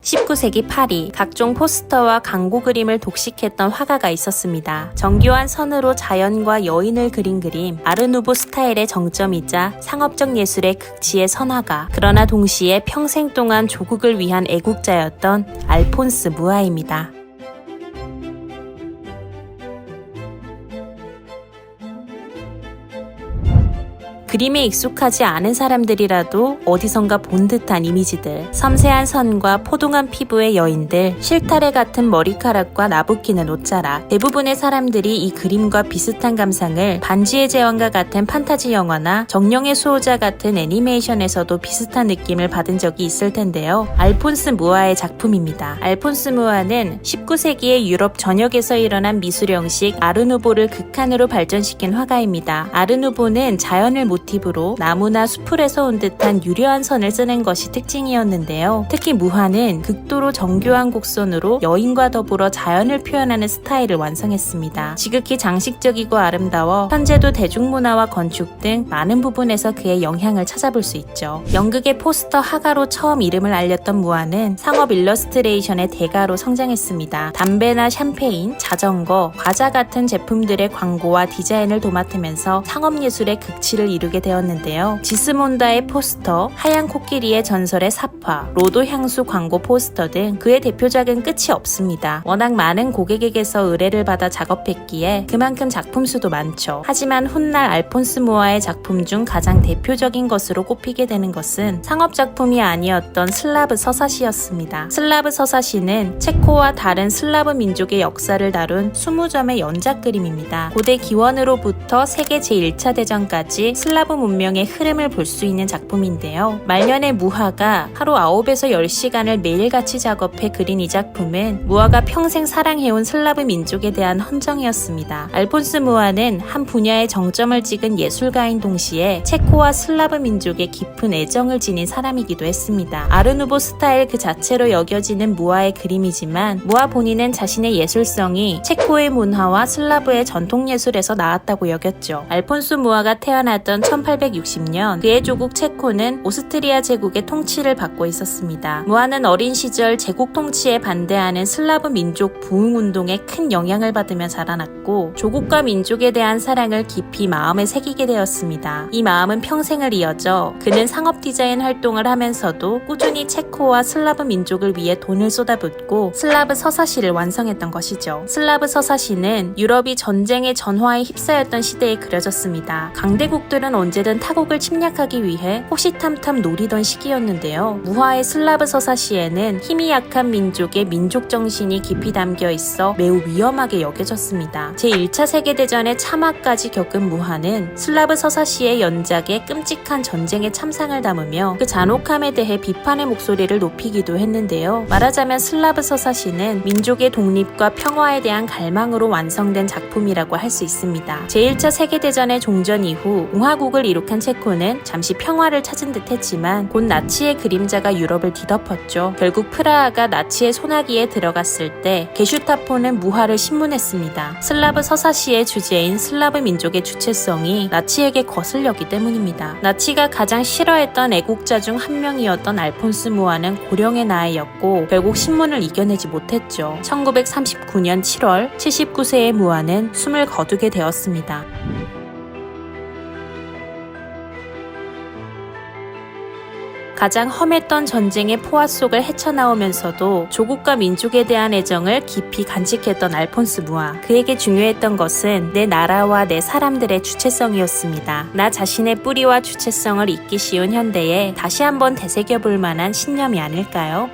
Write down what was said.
19세기 파리, 각종 포스터와 광고 그림을 독식했던 화가가 있었습니다. 정교한 선으로 자연과 여인을 그린 그림, 아르누보 스타일의 정점이자 상업적 예술의 극치의 선화가, 그러나 동시에 평생 동안 조국을 위한 애국자였던 알폰스 무아입니다. 그림에 익숙하지 않은 사람들이라도 어디선가 본 듯한 이미지들, 섬세한 선과 포동한 피부의 여인들, 실타래 같은 머리카락과 나부끼는 옷자락. 대부분의 사람들이 이 그림과 비슷한 감상을 반지의 제왕과 같은 판타지 영화나 정령의 수호자 같은 애니메이션에서도 비슷한 느낌을 받은 적이 있을 텐데요. 알폰스 무아의 작품입니다. 알폰스 무아는 19세기의 유럽 전역에서 일어난 미술 형식 아르누보를 극한으로 발전시킨 화가입니다. 아르누보는 자연을 모티브로 나무나 수풀에서 온 듯한 유려한 선을 쓰는 것이 특징이었는데요. 특히 무아는 극도로 정교한 곡선으로 여인과 더불어 자연을 표현하는 스타일을 완성했습니다. 지극히 장식적이고 아름다워 현재도 대중문화와 건축 등 많은 부분에서 그의 영향을 찾아볼 수 있죠. 연극의 포스터 화가로 처음 이름을 알렸던 무아는 상업 일러스트레이션의 대가로 성장했습니다. 담배나 샴페인, 자전거, 과자 같은 제품들의 광고와 디자인을 도맡으면서 상업예술의 극치를 이루게 되었는데요. 지스몬다의 포스터, 하얀 코끼리의 전설의 사파, 로도 향수 광고 포스터 등 그의 대표작은 끝이 없습니다. 워낙 많은 고객에게서 의뢰를 받아 작업했기에 그만큼 작품 수도 많죠. 하지만 훗날 알폰스 무아의 작품 중 가장 대표적인 것으로 꼽히게 되는 것은 상업작품이 아니었던 슬라브 서사시였습니다. 슬라브 서사시는 체코와 다른 슬라브 민족의 역사를 다룬 20점의 연작 그림입니다. 고대 기원으로부터 세계 제1차 대전까지 슬라브 문명의 흐름을 볼 수 있는 작품인데요. 말년의 무아가 하루 9에서 10시간을 매일같이 작업해 그린 이 작품은 무아가 평생 사랑해온 슬라브 민족에 대한 헌정이었습니다. 알폰스 무아는 한 분야의 정점을 찍은 예술가인 동시에 체코와 슬라브 민족에 깊은 애정을 지닌 사람이기도 했습니다. 아르누보 스타일 그 자체로 여겨지는 무아의 그림이지만 무아 본인은 자신의 예술성이 체코의 문화와 슬라브의 전통예술에서 나왔다고 여겼죠. 알폰스 무아가 태어났던 1860년 그의 조국 체코는 오스트리아 제국의 통치를 받고 있었습니다. 무아는 어린 시절 제국 통치에 반대하는 슬라브 민족 부흥운동에 큰 영향을 받으며 자라났고 조국과 민족에 대한 사랑을 깊이 마음에 새기게 되었습니다. 이 마음은 평생을 이어져 그는 상업 디자인 활동을 하면서도 꾸준히 체코와 슬라브 민족을 위해 돈을 쏟아붓고 슬라브 서사시를 완성했던 것이죠. 슬라브 서사시는 유럽이 전쟁의 전화에 휩싸였던 시대에 그려졌습니다. 강대국들은 언제든 타국을 침략하기 위해 호시탐탐 노리던 시기였는데요. 무아의 슬라브 서사시에는 힘이 약한 민족의 민족 정신이 깊이 담겨 있어 매우 위험하게 여겨졌습니다. 제1차 세계대전의 참화까지 겪은 무아는 슬라브 서사시의 연작에 끔찍한 전쟁의 참상을 담으며 그 잔혹함에 대해 비판의 목소리를 높이기도 했는데요. 말하자면 슬라브 서사시는 민족의 독립과 평화에 대한 갈망으로 완성된 작품이라고 할 수 있습니다. 제1차 세계대전의 종전 이후 공화국을 이룩한 체코는 잠시 평화를 찾은 듯 했지만 곧 나치의 그림자가 유럽을 뒤덮었죠. 결국 프라하가 나치의 소나기에 들어갔을 때 게슈타포는 무아를 신문했습니다. 슬라브 서사시의 주제인 슬라브 민족의 주체성이 나치에게 거슬렸기 때문입니다. 나치가 가장 싫어했던 애국자 중 한 명이었던 알폰스 무아는 고령의 나이였고 결국 신문을 이겨내지 못했죠. 1939년 7월 79세의 무아는 숨을 거두게 되었습니다. 가장 험했던 전쟁의 포화 속을 헤쳐나오면서도 조국과 민족에 대한 애정을 깊이 간직했던 알폰스 무아. 그에게 중요했던 것은 내 나라와 내 사람들의 주체성이었습니다. 나 자신의 뿌리와 주체성을 잊기 쉬운 현대에 다시 한번 되새겨볼 만한 신념이 아닐까요?